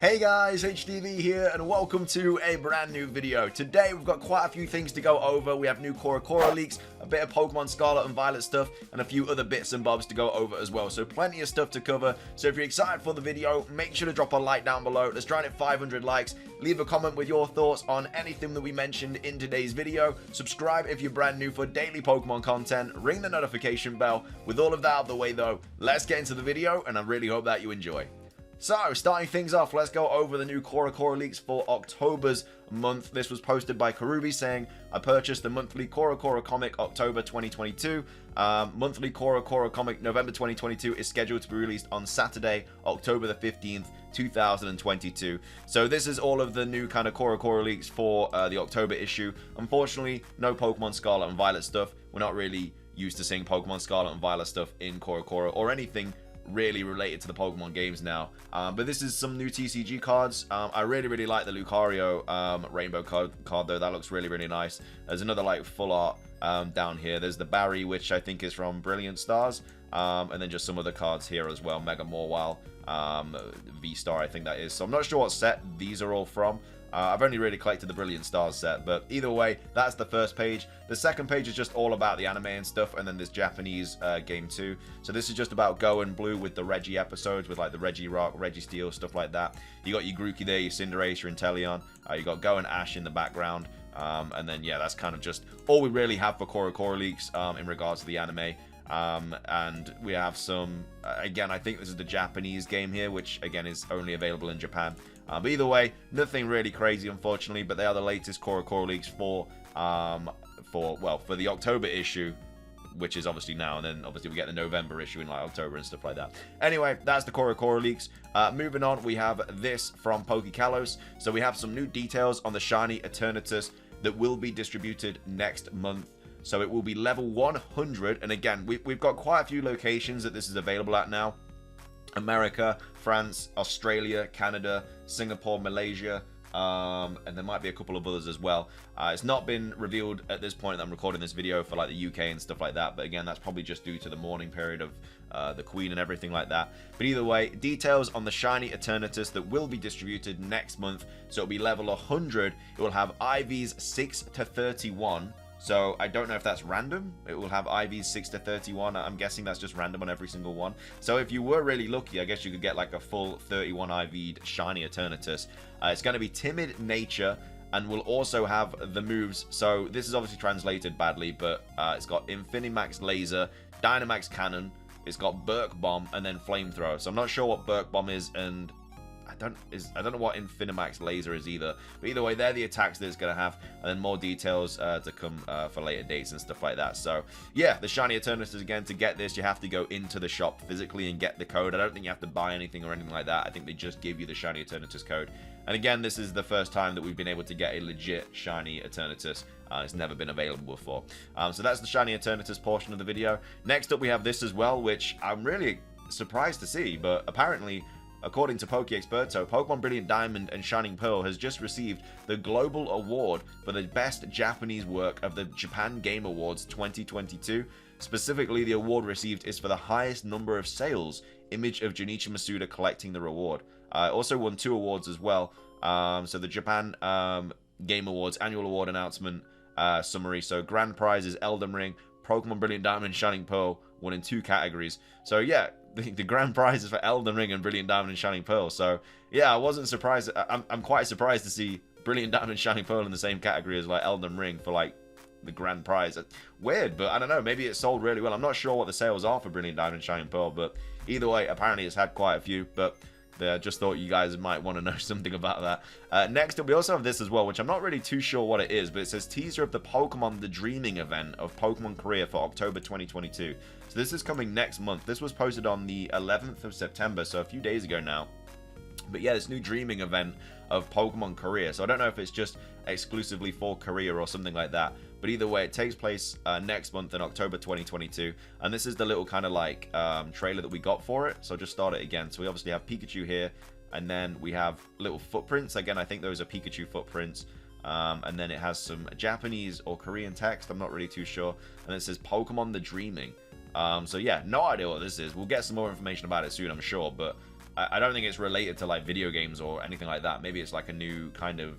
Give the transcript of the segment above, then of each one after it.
Hey guys, HDvee here, and welcome to a brand new video. Today we've got quite a few things to go over. We have new Corocoro Leaks, a bit of Pokemon Scarlet and Violet stuff, and a few other bits and bobs to go over as well. So plenty of stuff to cover. So if you're excited for the video, make sure to drop a like down below. Let's try and hit 500 likes. Leave a comment with your thoughts on anything that we mentioned in today's video. Subscribe if you're brand new for daily Pokemon content. Ring the notification bell. With all of that out of the way though, let's get into the video, and I really hope that you enjoy. So, starting things off, let's go over the new Corocoro Leaks for October's month. This was posted by Karubi saying, I purchased the monthly Korokoro comic October 2022. Monthly Korokoro comic November 2022 is scheduled to be released on Saturday, October the 15th, 2022. So this is all of the new kind of Korokoro Leaks for the October issue. Unfortunately, no Pokemon Scarlet and Violet stuff. We're not really used to seeing Pokemon Scarlet and Violet stuff in Korokoro or anything really related to the Pokemon games now. But this is some new TCG cards. I really like the Lucario rainbow card though. That looks really nice. There's another like full art down here. There's the Barry, which I think is from Brilliant Stars, and then just some other cards here as well. Mega Morwile, V-Star I think that is. So I'm not sure what set these are all from. I've only really collected the Brilliant Stars set, but either way, that's the first page. The second page is just all about the anime and stuff, and then there's Japanese game 2. So this is just about Go and Blue with the Reggie episodes, with like the Reggie Rock, Reggie Steel, stuff like that. You got your Grookey there, your Cinderace, your Inteleon. You got Go and Ash in the background. And then, yeah, that's kind of just all we really have for Corocoro Leaks in regards to the anime. And we have some, again, I think this is the Japanese game here, which again is only available in Japan. But either way, nothing really crazy, unfortunately. But they are the latest Corocoro Leaks for the October issue, which is obviously now, and then obviously we get the November issue in like October and stuff like that. Anyway, that's the Corocoro Leaks. Moving on, we have this from Pokekalos. So we have some new details on the shiny Eternatus that will be distributed next month. So it will be level 100, and again, we've got quite a few locations that this is available at now. America, France, Australia, Canada, Singapore, Malaysia, and there might be a couple of others as well. It's not been revealed at this point that I'm recording this video for like the UK and stuff like that, but again, that's probably just due to the mourning period of the Queen and everything like that. But either way, details on the shiny Eternatus that will be distributed next month. So it'll be level 100. It will have IVs 6 to 31. So I don't know if that's random. It will have IVs 6 to 31. I'm guessing that's just random on every single one. So if you were really lucky, I guess you could get like a full 31 IV'd shiny Eternatus. It's going to be timid nature and will also have the moves. So this is obviously translated badly, but it's got Infinimax Laser, Dynamax Cannon, it's got Burk Bomb, and then Flamethrower. So I'm not sure what Burk Bomb is, and I don't know what Infinimax Laser is either. But either way, they're the attacks that it's going to have. And then more details to come for later dates and stuff like that. So, yeah, the shiny Eternatus, again, to get this, you have to go into the shop physically and get the code. I don't think you have to buy anything or anything like that. I think they just give you the shiny Eternatus code. And again, this is the first time that we've been able to get a legit shiny Eternatus. It's never been available before. So that's the shiny Eternatus portion of the video. Next up, we have this as well, which I'm really surprised to see. But apparently, according to PokeExperto, Pokemon Brilliant Diamond and Shining Pearl has just received the Global Award for the Best Japanese Work of the Japan Game Awards 2022. Specifically, the award received is for the highest number of sales, image of Junichi Masuda collecting the reward. Also won 2 awards as well. So the Japan Game Awards Annual Award Announcement summary. So grand prize is Elden Ring, Pokemon Brilliant Diamond and Shining Pearl won in 2 categories. So yeah, the grand prize is for Elden Ring and Brilliant Diamond and Shining Pearl. So yeah, I wasn't surprised. I'm quite surprised to see Brilliant Diamond and Shining Pearl in the same category as like Elden Ring for like the grand prize. Weird, but I don't know. Maybe it sold really well. I'm not sure what the sales are for Brilliant Diamond and Shining Pearl, but either way, apparently it's had quite a few. But just thought you guys might want to know something about that. Next up, we also have this as well, which I'm not really too sure what it is, but it says teaser of the Pokemon The Dreaming event of Pokemon Korea for October 2022. So this is coming next month. This was posted on the 11th of September, so a few days ago now. But yeah, this new Dreaming event of Pokemon Korea. So I don't know if it's just exclusively for Korea or something like that. But either way, it takes place next month in October 2022. And this is the little kind of like trailer that we got for it. So I'll just start it again. So we obviously have Pikachu here. And then we have little footprints. Again, I think those are Pikachu footprints. And then it has some Japanese or Korean text. I'm not really too sure. And it says Pokemon The Dreaming. So yeah, no idea what this is. We'll get some more information about it soon, I'm sure. But I don't think it's related to like video games or anything like that. Maybe it's like a new kind of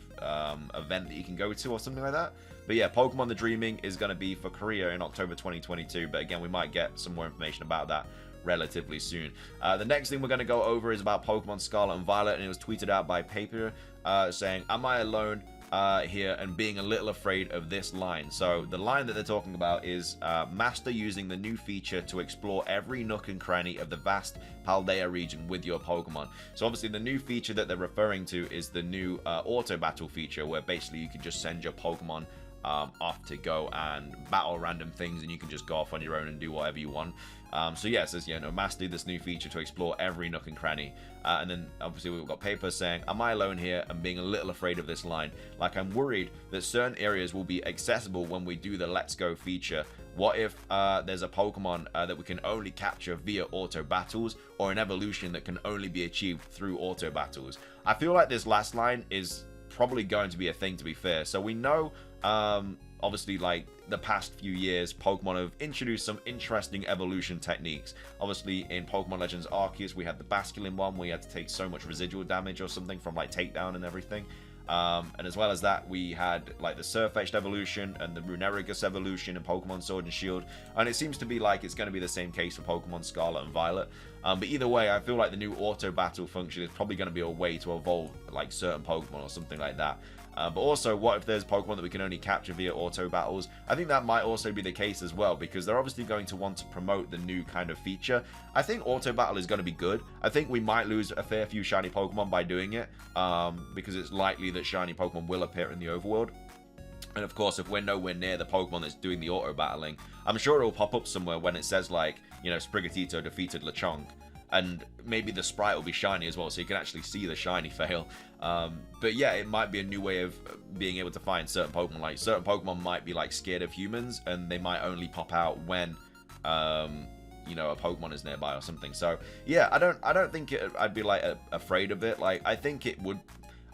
event that you can go to or something like that. But yeah, Pokemon The Dreaming is going to be for Korea in October 2022. But again, we might get some more information about that relatively soon. The next thing we're going to go over is about Pokemon Scarlet and Violet, and it was tweeted out by Paper saying, "Am I alone here and being a little afraid of this line?" So the line that they're talking about is Master using the new feature to explore every nook and cranny of the vast Paldea region with your Pokemon. So obviously the new feature that they're referring to is the new auto battle feature, where basically you can just send your Pokemon off to go and battle random things, and you can just go off on your own and do whatever you want. So yeah, it says, master this new feature to explore every nook and cranny. And then obviously we've got Paper saying, "Am I alone here and being a little afraid of this line? Like, I'm worried that certain areas will be accessible when we do the Let's Go feature. What if there's a Pokemon that we can only capture via auto battles, or an evolution that can only be achieved through auto battles?" I feel like this last line is probably going to be a thing, to be fair. So we know obviously, like, the past few years, Pokemon have introduced some interesting evolution techniques. Obviously, in Pokemon Legends Arceus, we had the Basculin one, where you had to take so much residual damage or something from, like, takedown and everything. And as well as that, we had, like, the Surf-Edged evolution and the Runerigus evolution in Pokemon Sword and Shield. And it seems to be like it's going to be the same case for Pokemon Scarlet and Violet. But either way, I feel like the new auto battle function is probably going to be a way to evolve, like, certain Pokemon or something like that. But also, what if there's Pokemon that we can only capture via auto battles? I think that might also be the case as well, because they're obviously going to want to promote the new kind of feature. I think auto battle is going to be good. I think we might lose a fair few shiny Pokemon by doing it, because it's likely that shiny Pokemon will appear in the overworld. And of course, if we're nowhere near the Pokemon that's doing the auto battling, I'm sure it'll pop up somewhere when it says, like, Sprigatito defeated Lechonk. And maybe the sprite will be shiny as well, so you can actually see the shiny fail. But yeah, it might be a new way of being able to find certain Pokemon. Like, certain Pokemon might be, like, scared of humans, and they might only pop out when, a Pokemon is nearby or something. So yeah, I don't think I'd be, like, afraid of it. Like, I think it would.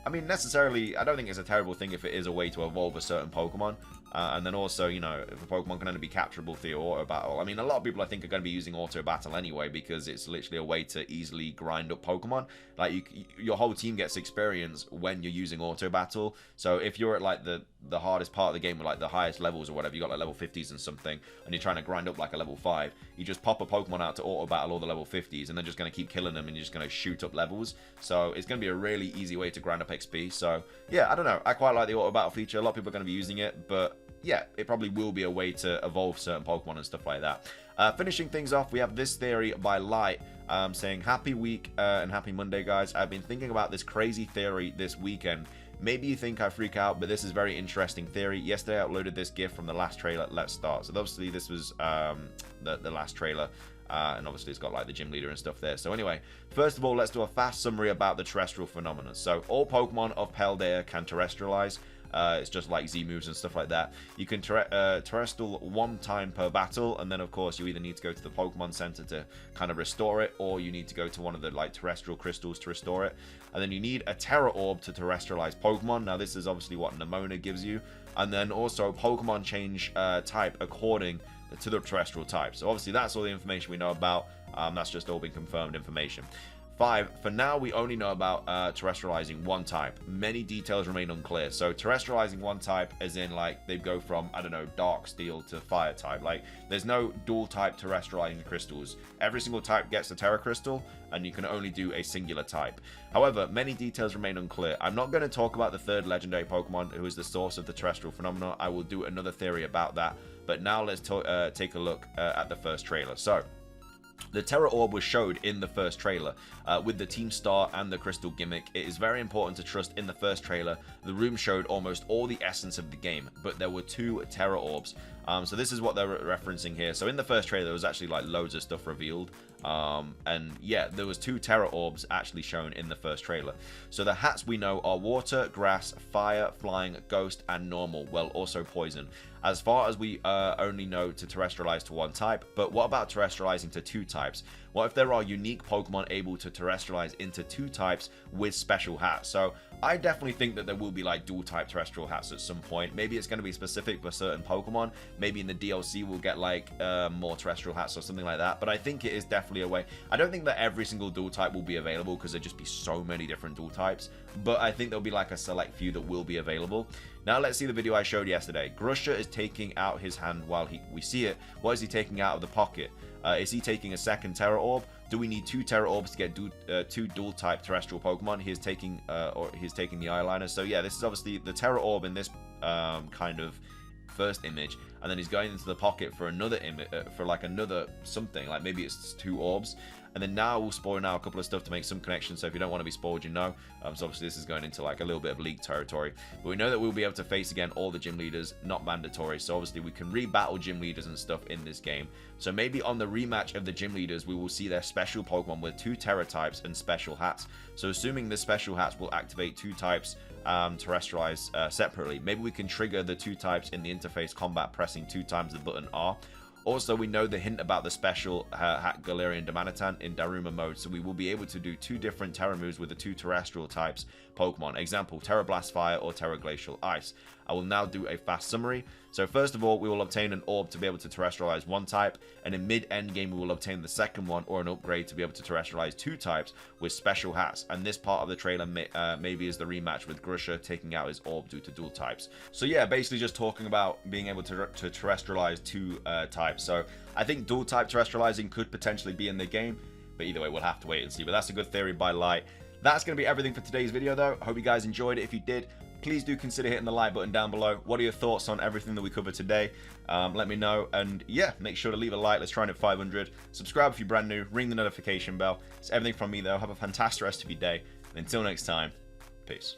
I mean, necessarily, I don't think it's a terrible thing if it is a way to evolve a certain Pokemon. And then also, if a Pokemon can only be capturable through auto battle. I mean, a lot of people, I think, are going to be using auto battle anyway, because it's literally a way to easily grind up Pokemon. Like, your whole team gets experience when you're using auto battle. So if you're at, like, the hardest part of the game with, like, the highest levels or whatever, you got, like, level 50s and something, and you're trying to grind up, like, a level 5, you just pop a Pokemon out to auto battle all the level 50s, and they're just going to keep killing them, and you're just going to shoot up levels. So it's going to be a really easy way to grind up XP. So yeah, I don't know, I quite like the auto battle feature. A lot of people are going to be using it, but yeah, it probably will be a way to evolve certain Pokemon and stuff like that. Finishing things off, we have this theory by Light saying, "Happy week and happy Monday, guys. I've been thinking about this crazy theory this weekend. Maybe you think I freak out, but this is very interesting theory. Yesterday I uploaded this GIF from the last trailer, Let's Start." So obviously this was the last trailer. And obviously it's got, like, the gym leader and stuff there. So anyway, first of all, let's do a fast summary about the terrestrial phenomena. So all Pokemon of Paldea can terrestrialize. It's just like Z moves and stuff like that. You can terrestrial one time per battle, and then of course you either need to go to the Pokemon Center to kind of restore it, or you need to go to one of the, like, terrestrial crystals to restore it. And then you need a Terra Orb to terrestrialize Pokemon. Now this is obviously what Nemona gives you. And then also Pokemon change type according to the terrestrial type. So obviously that's all the information we know about. That's just all been confirmed information. 5, for now we only know about terrestrializing one type. Many details remain unclear. So terrestrializing one type as in, like, they go from, I don't know, dark steel to fire type. Like, there's no dual type terrestrializing crystals. Every single type gets a Terra Crystal, and you can only do a singular type. However, many details remain unclear. I'm not going to talk about the third legendary Pokemon who is the source of the terrestrial phenomena. I will do another theory about that. But now let's take a look at the first trailer. So the Terra Orb was showed in the first trailer with the Team Star and the Crystal gimmick. It is very important to trust in the first trailer. The room showed almost all the essence of the game, but there were 2 Terra Orbs. So this is what they're referencing here. So in the first trailer, there was actually, like, loads of stuff revealed. And yeah, there was 2 Terra Orbs actually shown in the first trailer. So the hats we know are water, grass, fire, flying, ghost, and normal. Well, also poison. As far as we only know to terrestrialize to one type, but what about terrestrializing to 2 types? What if there are unique Pokemon able to terrestrialize into 2 types with special hats? So I definitely think that there will be like dual type terrestrial hats at some point. Maybe it's going to be specific for certain Pokemon. Maybe in the DLC we'll get like more terrestrial hats or something like that. But I think it is definitely a way. I don't think that every single dual type will be available because there'd just be so many different dual types. But I think there'll be like a select few that will be available. Now let's see the video I showed yesterday. Grusha is taking out his hand while we see it. What is he taking out of the pocket? Is he taking a second Terra Orb? Do we need 2 Terra Orbs to get 2 dual type terrestrial Pokemon? He's taking the eyeliner. So yeah, this is obviously the Terra Orb in this kind of first image, and then he's going into the pocket for another image, for like another something, like maybe it's 2 orbs. And then now we'll spoil now a couple of stuff to make some connections, so if you don't want to be spoiled, you know. So obviously this is going into like a little bit of league territory. But we know that we'll be able to face again all the gym leaders, not mandatory. So obviously we can re-battle gym leaders and stuff in this game. So maybe on the rematch of the gym leaders, we will see their special Pokemon with 2 Terra types and special hats. So assuming the special hats will activate 2 types terrestrialized separately, maybe we can trigger the 2 types in the interface combat pressing 2 times the button R. Also, we know the hint about the special hat Galarian Damanitan in Daruma mode, so we will be able to do 2 different Terra moves with the 2 terrestrial types Pokemon. Example, Terra Blast Fire or Terra Glacial Ice. I will now do a fast summary. So first of all, we will obtain an orb to be able to terrestrialize 1 type, and in mid-end game we will obtain the second one or an upgrade to be able to terrestrialize 2 types with special hats. And this part of the trailer maybe is the rematch with Grusha taking out his orb due to dual types. So yeah, basically just talking about being able to terrestrialize 2 types. So I think dual type terrestrializing could potentially be in the game, but either way we'll have to wait and see. But that's a good theory by Light. That's going to be everything for today's video though. I hope you guys enjoyed it. If you did, please do consider hitting the like button down below. What are your thoughts on everything that we covered today? Let me know. And yeah, make sure to leave a like. Let's try and hit 500. Subscribe if you're brand new. Ring the notification bell. It's everything from me though. Have a fantastic rest of your day. And until next time, peace.